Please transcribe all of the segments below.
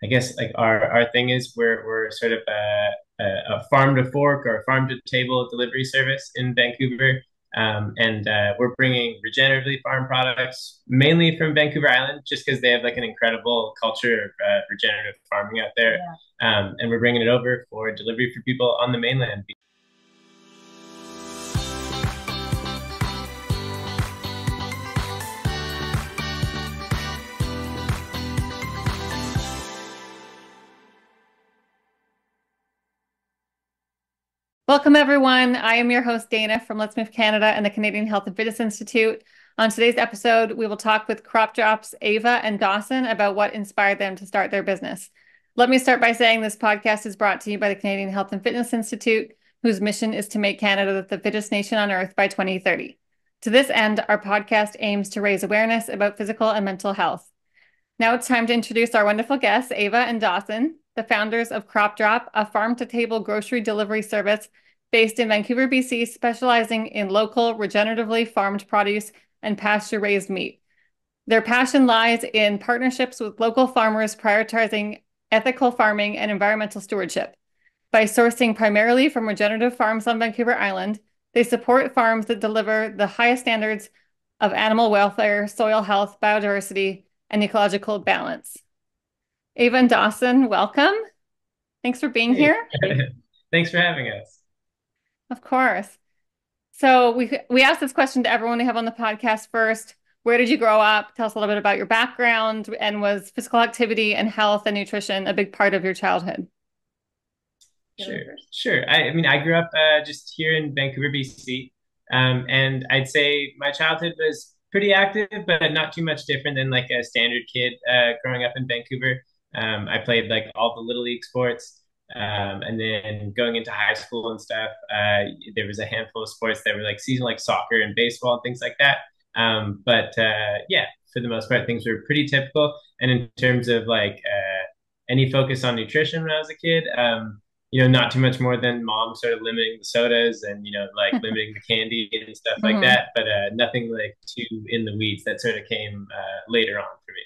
I guess like our thing is we're sort of a farm to fork or farm to table delivery service in Vancouver. And we're bringing regeneratively farmed products mainly from Vancouver Island, just because they have like an incredible culture of regenerative farming out there. Yeah. And we're bringing it over for delivery for people on the mainland. Welcome, everyone. I am your host, Dana from Let's Move Canada and the Canadian Health and Fittest Institute. On today's episode, we will talk with CropDrop's Ava and Dawson about what inspired them to start their business. Let me start by saying this podcast is brought to you by the Canadian Health and Fitness Institute, whose mission is to make Canada the fittest nation on earth by 2030. To this end, our podcast aims to raise awareness about physical and mental health. Now it's time to introduce our wonderful guests, Ava and Dawson, the founders of CropDrop, a farm-to-table grocery delivery service based in Vancouver, BC, specializing in local, regeneratively farmed produce and pasture-raised meat. Their passion lies in partnerships with local farmers prioritizing ethical farming and environmental stewardship. By sourcing primarily from regenerative farms on Vancouver Island, they support farms that deliver the highest standards of animal welfare, soil health, biodiversity, and ecological balance. Ava and Dawson, welcome. Thanks for being Hey, here. thanks for having us. Of course. So we asked this question to everyone we have on the podcast first. Where did you grow up? Tell us a little bit about your background, and was physical activity and health and nutrition a big part of your childhood? Sure, sure. I mean, I grew up just here in Vancouver, BC, and I'd say my childhood was pretty active, but not too much different than like a standard kid growing up in Vancouver. I played like all the little league sports, and then going into high school and stuff, there was a handful of sports that were like seasonal, like soccer and baseball and things like that. But yeah, for the most part, things were pretty typical. And in terms of like any focus on nutrition when I was a kid, not too much more than mom sort of limiting the sodas and, like limiting the candy and stuff like Mm-hmm. that. But nothing like too in the weeds that sort of came later on for me.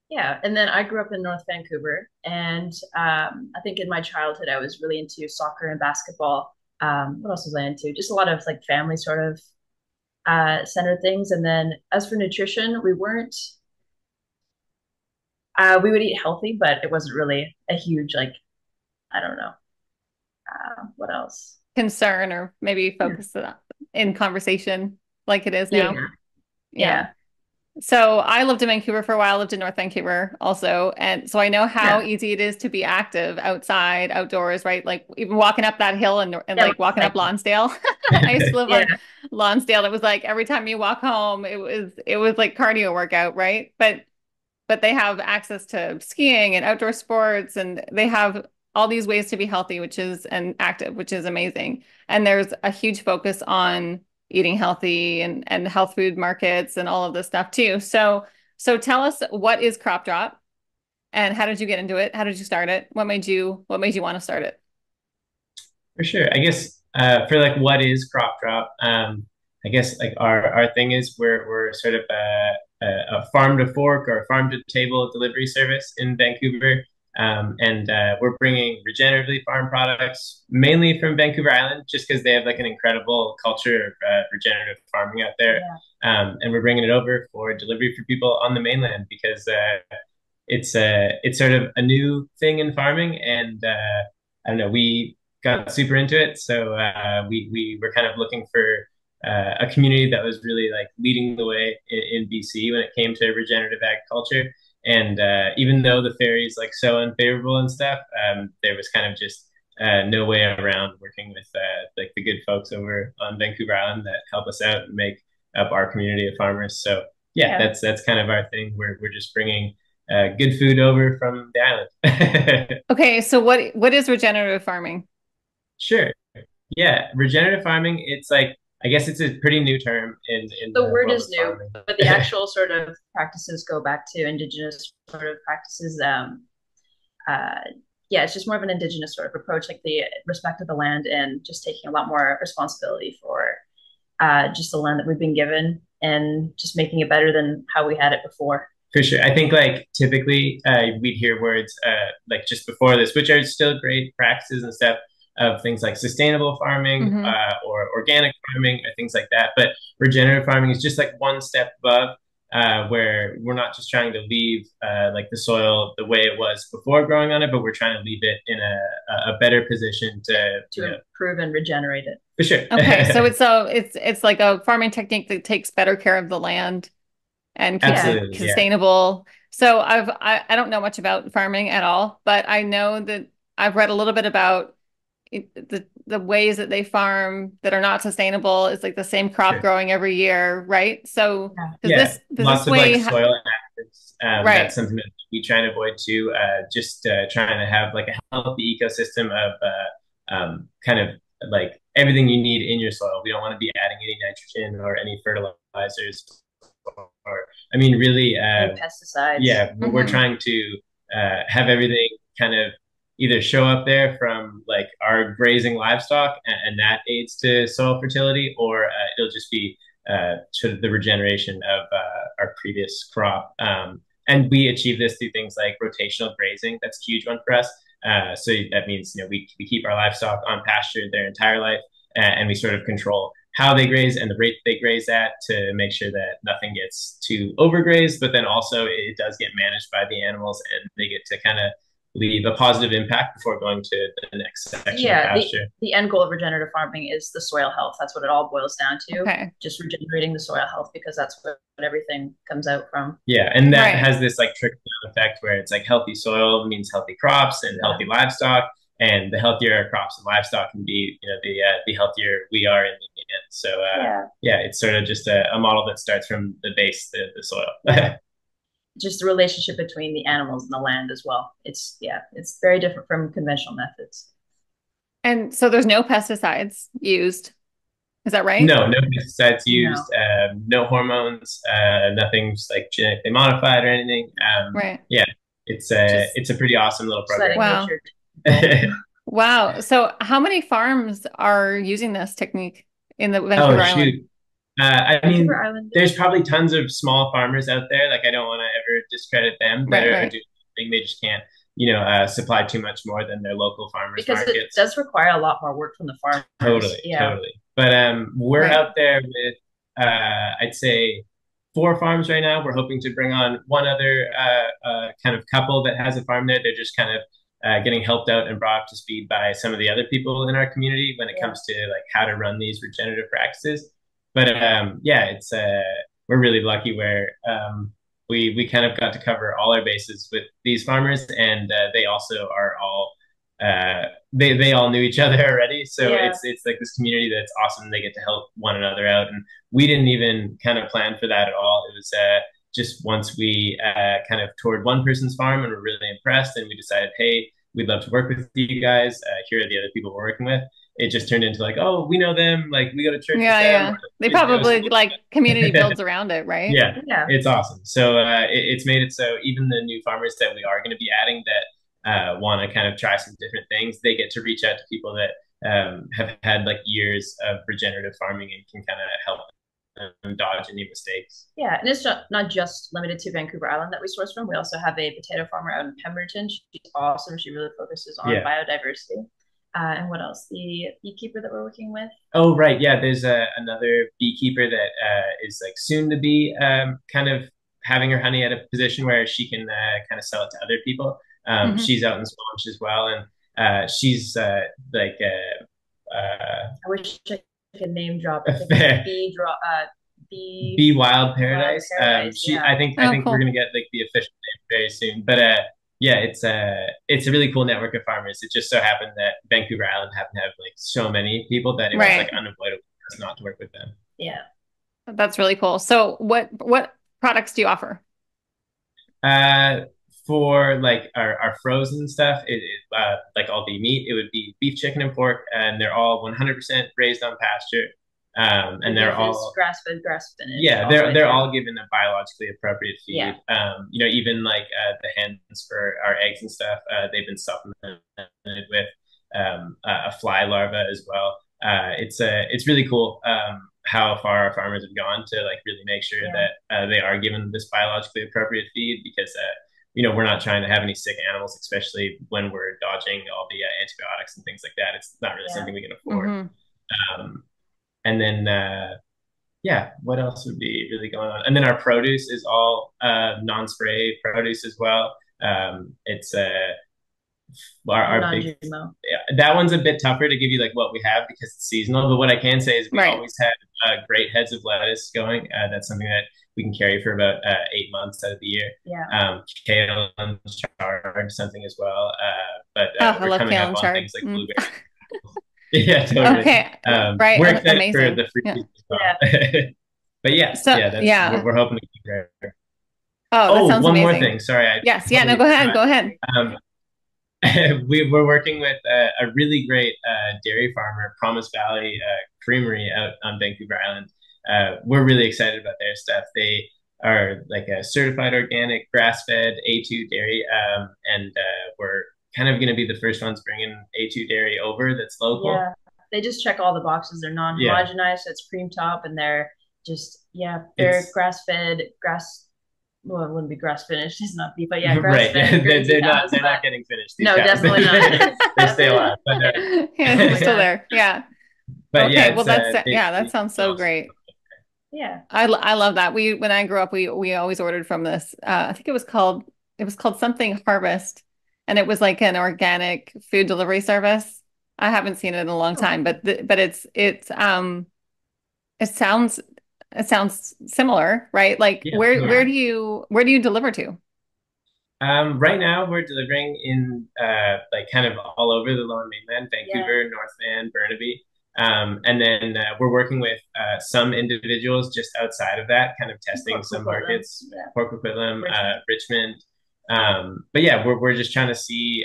Yeah, and then I grew up in North Vancouver, and I think in my childhood I was really into soccer and basketball. What else was I into? Just a lot of like family sort of center things. And then as for nutrition, we weren't. We would eat healthy, but it wasn't really a huge like I don't know. What else? Concern or maybe focus in conversation like it is now. Yeah, Yeah. yeah, So I lived in Vancouver for a while. I lived in North Vancouver also. And so I know how yeah, easy it is to be active outside, outdoors, right? Like even walking up that hill and yeah. like walking up Like, Lonsdale. I used to live yeah, on Lonsdale. It was like every time you walk home, it was like cardio workout, right? But they have access to skiing and outdoor sports, and they have all these ways to be healthy, and active, which is amazing. And there's a huge focus on eating healthy and health food markets and all of this stuff too. So tell us, what is CropDrop and how did you get into it? How did you start it? What made you want to start it? For sure. I guess for like what is CropDrop? I guess like our thing is we're sort of a farm to fork or farm to table delivery service in Vancouver. And we're bringing regeneratively farmed products mainly from Vancouver Island, just because they have like an incredible culture of regenerative farming out there. yeah, And we're bringing it over for delivery for people on the mainland because it's sort of a new thing in farming, and I don't know, we got super into it, so we were kind of looking for a community that was really like leading the way in BC when it came to regenerative agriculture. And even though the ferry is like so unfavorable and stuff, there was kind of just no way around working with like the good folks over on Vancouver Island that help us out and make up our community of farmers. So yeah, yeah. that's kind of our thing. We're just bringing good food over from the island. Okay, so what is regenerative farming? Sure. Yeah, regenerative farming. It's like I guess it's a pretty new term in The the word world is of new, farming. but the actual sort of practices go back to indigenous sort of practices. Uh, yeah, it's just more of an indigenous sort of approach, like the respect of the land and just taking a lot more responsibility for just the land that we've been given and just making it better than how we had it before. For sure. I think like typically we'd hear words like just before this, which are still great practices and stuff of things like sustainable farming Mm-hmm. or organic farming or things like that. But regenerative farming is just like one step above where we're not just trying to leave like the soil the way it was before growing on it, but we're trying to leave it in a better position to improve and regenerate it. For sure. Okay, so it's like a farming technique that takes better care of the land and keeps it Absolutely, yeah. sustainable. So I don't know much about farming at all, but I know that I've read a little bit about the ways that they farm that are not sustainable. It's like the same crop Sure. growing every year, right? So does this of way like soil additives. right. That's something that we try to avoid too. Just trying to have like a healthy ecosystem of kind of like everything you need in your soil. We don't want to be adding any nitrogen or any fertilizers or I mean really pesticides. Yeah, we're trying to have everything kind of either show up there from like our grazing livestock and that aids to soil fertility, or it'll just be sort of the regeneration of our previous crop. And we achieve this through things like rotational grazing. That's a huge one for us. So that means, you know, we keep our livestock on pasture their entire life, and we sort of control how they graze and the rate they graze at to make sure that nothing gets too overgrazed, but then also it does get managed by the animals and they get to kind of leave a positive impact before going to the next section of pasture. The end goal of regenerative farming is the soil health. That's what it all boils down to. Okay. Just regenerating the soil health, because that's what everything comes out from. Yeah, and that has this like trickle down effect where it's like healthy soil means healthy crops and healthy livestock, and the healthier our crops and livestock can be, you know, the healthier we are in the end. So it's sort of just a model that starts from the base, the soil. Just the relationship between the animals and the land as well. It's very different from conventional methods. And so there's no pesticides used. Is that right? No pesticides used, no hormones, nothing's like genetically modified or anything. Right. Yeah, it's a pretty awesome little program. Wow. Wow. So how many farms are using this technique in the Vancouver Island? I mean, there's probably tons of small farmers out there. Like, I don't want to ever discredit them that are doing something. They just can't, you know, supply too much more than their local farmers markets. It does require a lot more work from the farmers. Totally. But we're out there with, I'd say, 4 farms right now. We're hoping to bring on one other kind of couple that has a farm there. They're just kind of getting helped out and brought up to speed by some of the other people in our community when it comes to like how to run these regenerative practices. But it's we're really lucky where we kind of got to cover all our bases with these farmers, and they also are all they all knew each other already. So it's like this community that's awesome. They get to help one another out, and we didn't even kind of plan for that at all. It was just once we kind of toured one person's farm and were really impressed, and we decided, hey, we'd love to work with you guys. Here are the other people we're working with. It just turned into like, oh, we know them. Like, we go to church with them. They probably like community builds around it, right? Yeah, it's awesome. So it's made it so even the new farmers that we are going to be adding that want to kind of try some different things, they get to reach out to people that have had like years of regenerative farming and can kind of help them dodge any mistakes. Yeah, and it's not just limited to Vancouver Island that we source from. We also have a potato farmer out in Pemberton. She's awesome. She really focuses on biodiversity. And what else? The beekeeper that we're working with. Oh, right. Yeah, there's another beekeeper that is like soon to be kind of having her honey at a position where she can kind of sell it to other people. She's out in Squamish as well, and she's like. I wish I could name drop. Bee Wild Paradise. I think cool. We're gonna get like the official name very soon, but. It's a really cool network of farmers. It just so happened that Vancouver Island happened to have like so many people that it was like unavoidable not to work with them. Yeah, that's really cool. So what products do you offer? For like our frozen stuff, like all the meat, it would be beef, chicken, and pork, and they're all 100% raised on pasture. And they're all grass-fed, grass-finished. Yeah, they're all given a biologically appropriate feed. Yeah. You know, even like the hens for our eggs and stuff, they've been supplemented with a fly larva as well. It's really cool. how far our farmers have gone to like really make sure that they are given this biologically appropriate feed, because we're not trying to have any sick animals, especially when we're dodging all the antibiotics and things like that. It's not really something we can afford. And then what else would be really going on? And then our produce is all non-spray produce as well. It's our big, that one's a bit tougher to give you like what we have because it's seasonal. But what I can say is we always have great heads of lettuce going. That's something that we can carry for about 8 months out of the year. Kale and chard, something as well. But we're coming up on things like blueberries. Yeah, totally. Okay. We're excited for the fruit as well. But we're hoping to keep rare. Oh, that sounds one amazing. more thing. Sorry. No, go ahead. Go ahead. We're working with a really great dairy farmer, Promise Valley Creamery out on Vancouver Island. We're really excited about their stuff. They are like a certified organic, grass-fed A2 dairy, and we're kind of going to be the first ones bringing A2 dairy over that's local. Yeah, they just check all the boxes. They're non-homogenized, so it's cream top, and they're just they're grass-fed, well, it wouldn't be grass finished. It's not beef, but grass fed. They're not getting finished. No, definitely not. They stay alive, but they're still there. Yeah. But okay, well that sounds so great. Yeah, I love that. When I grew up, we always ordered from this. I think it was called something Harvest, and it was like an organic food delivery service. I haven't seen it in a long time, but it sounds similar, right? Like where do you deliver to? Right now we're delivering in like kind of all over the Lower Mainland, Vancouver, North Van, Burnaby. And then we're working with some individuals just outside of that, kind of testing some markets, Port Coquitlam, Richmond. But we're just trying to see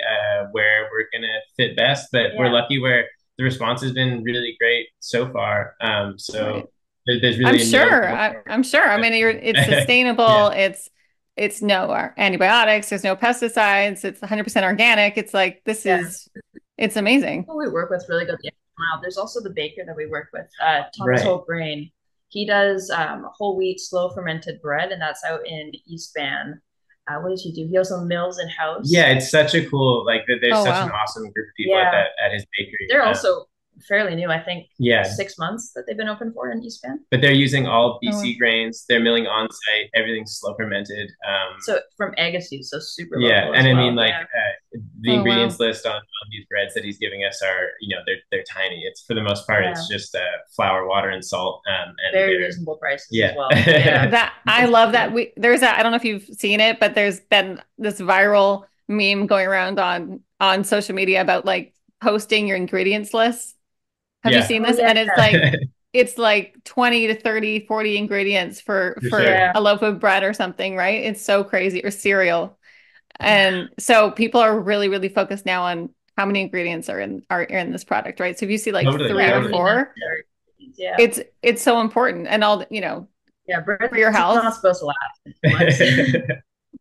where we're going to fit best, but we're lucky where the response has been really great so far. There's really I'm sure. I mean, it's sustainable. It's no antibiotics. There's no pesticides. It's 100% organic. It's like, it's amazing. Well, we work with really good. There's also the baker that we work with, Thomas Whole Grain. He does whole wheat, slow fermented bread, and that's out in East Van. What does he do? He also mills in house. Yeah, it's such a cool, like there's such an awesome group of people at his bakery. They're also fairly new, I think 6 months that they've been open for in East Van. But they're using all BC grains. They're milling on site. Everything's slow fermented. So from Agassiz, so super local. And I mean, like the ingredients list on these breads that he's giving us are, they're tiny. It's for the most part, it's just flour, water, and salt. And very reasonable prices as well. That I love that. I don't know if you've seen it, but there's been this viral meme going around on social media about like posting your ingredients list. Have you seen this? And it's like 20 to 30, 40 ingredients for a loaf of bread or something, right? It's so crazy. Or cereal. And so people are really, really focused now on how many ingredients are in this product, right? So if you see like 3 or 4, it's so important. And all, for your health. It's not supposed to last.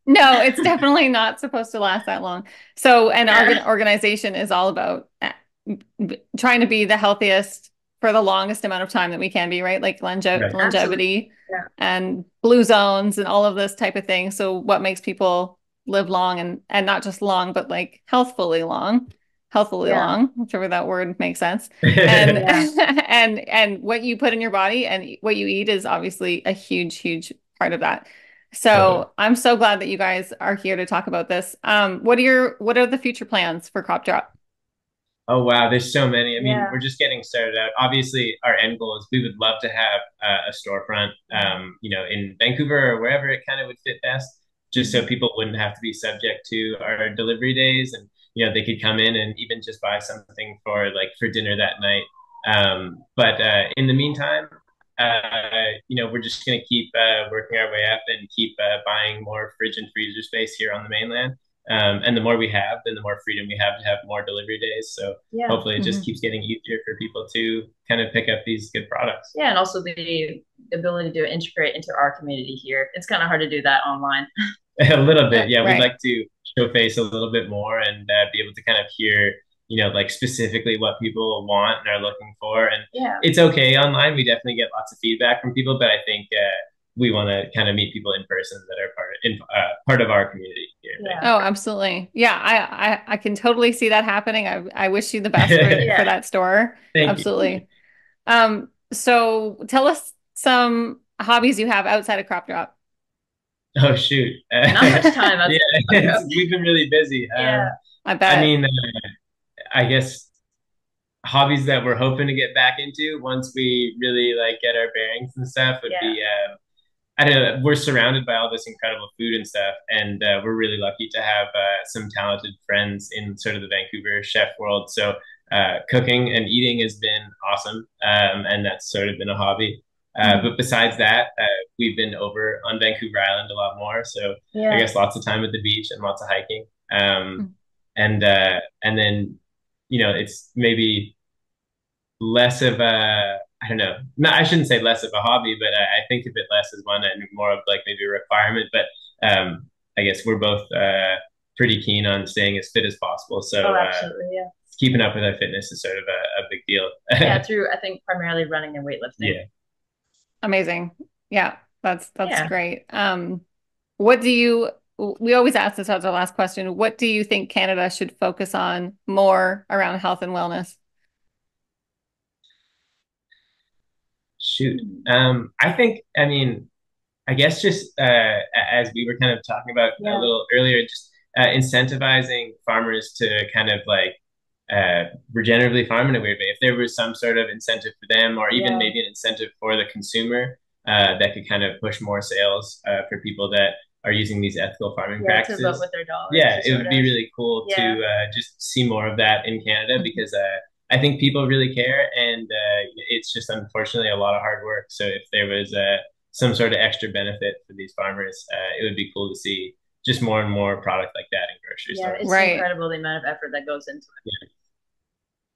No, it's definitely not supposed to last that long. So an organization is all about trying to be the healthiest for the longest amount of time that we can be, right? Like longevity and blue zones and all of this type of thing. So what makes people live long and not just long, but like healthfully long, whichever that word makes sense. And and what you put in your body and what you eat is obviously a huge, huge part of that. So I'm so glad that you guys are here to talk about this. What are the future plans for CropDrop? Oh, wow. There's so many. I mean, we're just getting started out. Obviously, our end goal is we would love to have a storefront, in Vancouver or wherever it kind of would fit best, just so people wouldn't have to be subject to our delivery days. And, they could come in and even just buy something for dinner that night. But in the meantime, we're just going to keep working our way up and keep buying more fridge and freezer space here on the mainland. And the more we have, then the more freedom we have to have more delivery days. So hopefully it just keeps getting easier for people to kind of pick up these good products. Yeah, and also the ability to integrate into our community here. It's kind of hard to do that online. A little bit, yeah. We'd like to show face a little bit more and be able to kind of hear, like specifically what people want and are looking for. And Yeah. it's okay online. We definitely get lots of feedback from people, but I think we want to kind of meet people in person that are part of our community here. Yeah. Oh, absolutely. Yeah, I can totally see that happening. I wish you the best for that store. Thank absolutely. You. So tell us some hobbies you have outside of CropDrop. Oh shoot! Not much time. We've been really busy. Yeah, I bet. I mean, I guess hobbies that we're hoping to get back into once we really like get our bearings and stuff would be I don't know, we're surrounded by all this incredible food and stuff, and we're really lucky to have some talented friends in sort of the Vancouver chef world. So cooking and eating has been awesome, and that's sort of been a hobby. But besides that, we've been over on Vancouver Island a lot more. So I guess lots of time at the beach and lots of hiking. And then, it's maybe less of a, I don't know, no, I shouldn't say less of a hobby, but I think of it less as one and more of like maybe a requirement. But I guess we're both pretty keen on staying as fit as possible. So absolutely, keeping up with our fitness is sort of a big deal. Through I think primarily running and weightlifting. Yeah. Amazing. Yeah, that's great. What do you, we always ask this as our last question, what do you think Canada should focus on more around health and wellness? Shoot. I guess just as we were kind of talking about a little earlier, just incentivizing farmers to kind of like regeneratively farm in a weird way. If there was some sort of incentive for them, or even maybe an incentive for the consumer that could kind of push more sales for people that are using these ethical farming practices. To vote with their dollars. Yeah, it would be really cool to just see more of that in Canada, because I think people really care, and it's just unfortunately a lot of hard work. So if there was some sort of extra benefit for these farmers, it would be cool to see just more and more product like that in grocery stores. It's incredible the amount of effort that goes into it.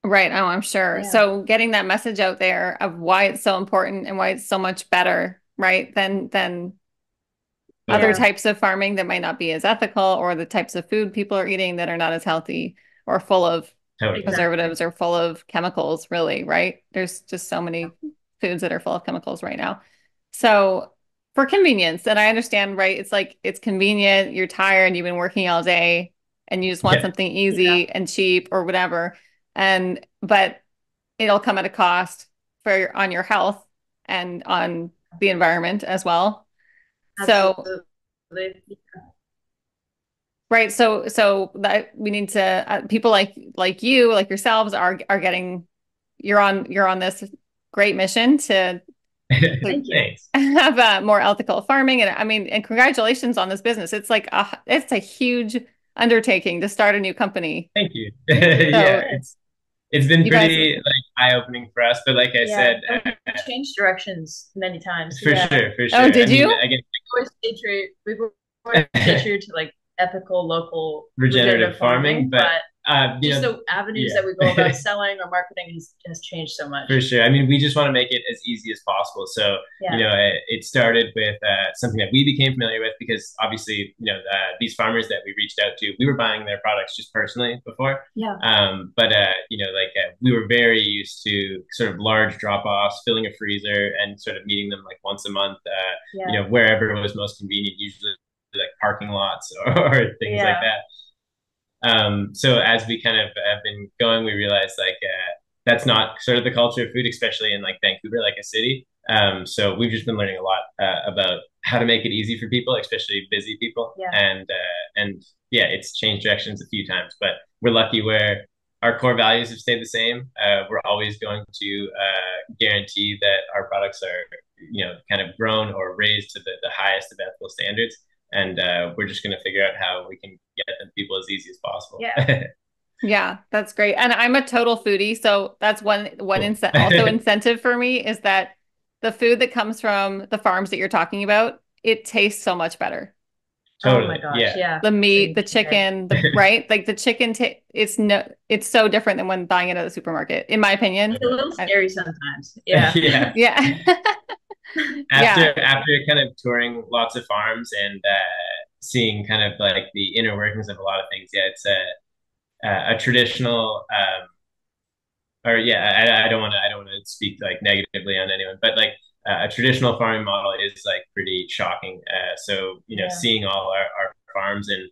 Right. Oh, I'm sure. So getting that message out there of why it's so important and why it's so much better, right, than other types of farming that might not be as ethical, or the types of food people are eating that are not as healthy or full of preservatives or full of chemicals, really, right? There's just so many foods that are full of chemicals right now. So for convenience, and I understand, right? It's like, it's convenient, you're tired, you've been working all day, and you just want something easy and cheap or whatever. But it'll come at a cost on your health and on the environment as well. Absolutely. So, right. So that we need to, people like you, like yourselves are getting, you're on this great mission to have more ethical farming. And I mean, and congratulations on this business. It's like it's a huge undertaking to start a new company. Thank you. It's been pretty eye-opening for us, but like I said, changed directions many times. For sure. Oh, did you? We always stay true to like ethical, local, regenerative farming, but just the avenues that we go about selling or marketing has changed so much. For sure. I mean, we just want to make it as easy as possible. So, it started with something that we became familiar with, because obviously, these farmers that we reached out to, we were buying their products just personally before. But we were very used to sort of large drop-offs, filling a freezer and sort of meeting them like once a month, wherever it was most convenient, usually like parking lots or things like that. So as we kind of have been going, we realized like that's not sort of the culture of food, especially in like Vancouver, like a city. So we've just been learning a lot about how to make it easy for people, especially busy people. And it's changed directions a few times, but we're lucky where our core values have stayed the same. We're always going to guarantee that our products are, kind of grown or raised to the highest of ethical standards. And we're just going to figure out how we can get them to people as easy as possible. Yeah, that's great. And I'm a total foodie, so that's one also incentive for me is that the food that comes from the farms that you're talking about, it tastes so much better. Totally. Oh my gosh, The meat, the chicken, right? Like the chicken, it's so different than when buying it at the supermarket, in my opinion. It's a little scary sometimes. After kind of touring lots of farms and seeing kind of like the inner workings of a lot of things, a traditional or yeah, I don't want to speak like negatively on anyone, but like a traditional farming model is like pretty shocking. So seeing all our farms and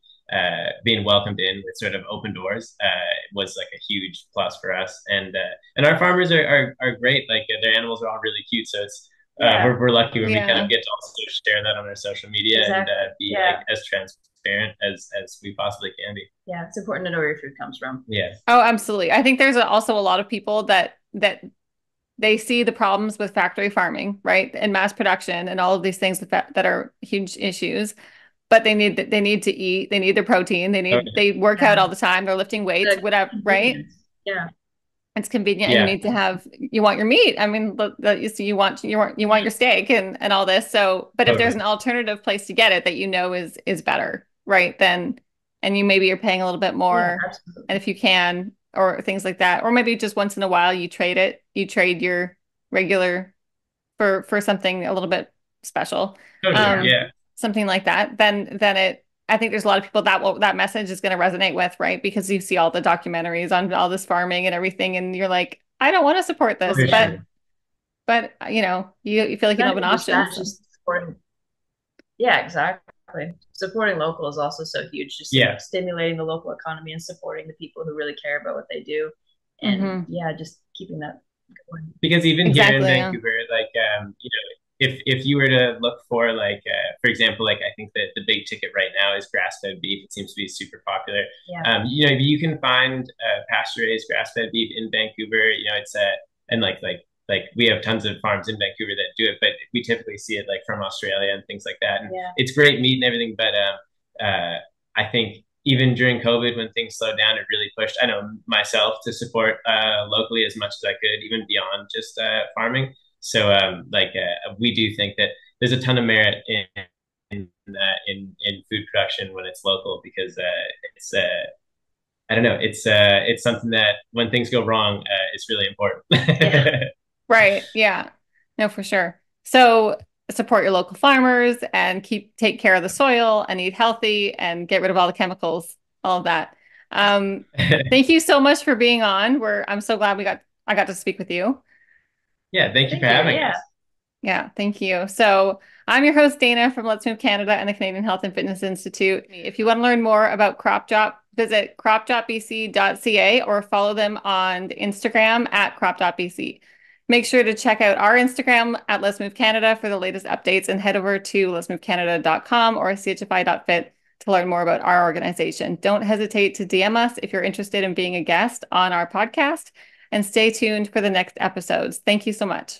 being welcomed in with sort of open doors was like a huge plus for us. And our farmers are great. Like their animals are all really cute, so it's we're lucky when we kind of get to also share that on our social media and be like as transparent as we possibly can be. Yeah, it's important to know where your food comes from. Yeah. Oh, absolutely. I think there's also a lot of people that they see the problems with factory farming, right? And mass production and all of these things that are huge issues. But they need to eat, they need their protein, they work out all the time, they're lifting weights, whatever, right? Yeah. It's convenient and you want your meat. I mean, you want your steak and all this. So, but if there's an alternative place to get it that is better, right? Then, and you maybe you're paying a little bit more, and if you can, or things like that, or maybe just once in a while you trade your regular for something a little bit special. Something like that, then I think there's a lot of people that message is going to resonate with, right? Because you see all the documentaries on all this farming and everything, and you're like, I don't want to support this, but you feel like you don't have an option. Yeah, exactly. Supporting local is also so huge. Just stimulating the local economy and supporting the people who really care about what they do, and just keeping that going. Because even here in Vancouver, like if you were to look for like for example, like I think that the big ticket right now is grass-fed beef. It seems to be super popular. You can find pasture-raised grass-fed beef in Vancouver. It's and like we have tons of farms in Vancouver that do it, but we typically see it like from Australia and things like that. And it's great meat and everything, but I think even during COVID, when things slowed down, it really pushed, I know myself, to support locally as much as I could, even beyond just farming. So we do think that there's a ton of merit in food production when it's local, because it's I don't know, it's something that when things go wrong, it's really important. Right. Yeah. No, for sure. So support your local farmers and take care of the soil and eat healthy and get rid of all the chemicals, all of that. Thank you so much for being on. I'm so glad I got to speak with you. Yeah, thank you for having us. Yeah, thank you. So I'm your host, Dana, from Let's Move Canada and the Canadian Health and Fitness Institute. If you want to learn more about CropDrop, visit cropdropbc.ca or follow them on Instagram at cropdropbc. Make sure to check out our Instagram at Let's Move Canada for the latest updates, and head over to letsmovecanada.com or chfi.fit to learn more about our organization. Don't hesitate to DM us if you're interested in being a guest on our podcast, and stay tuned for the next episodes. Thank you so much.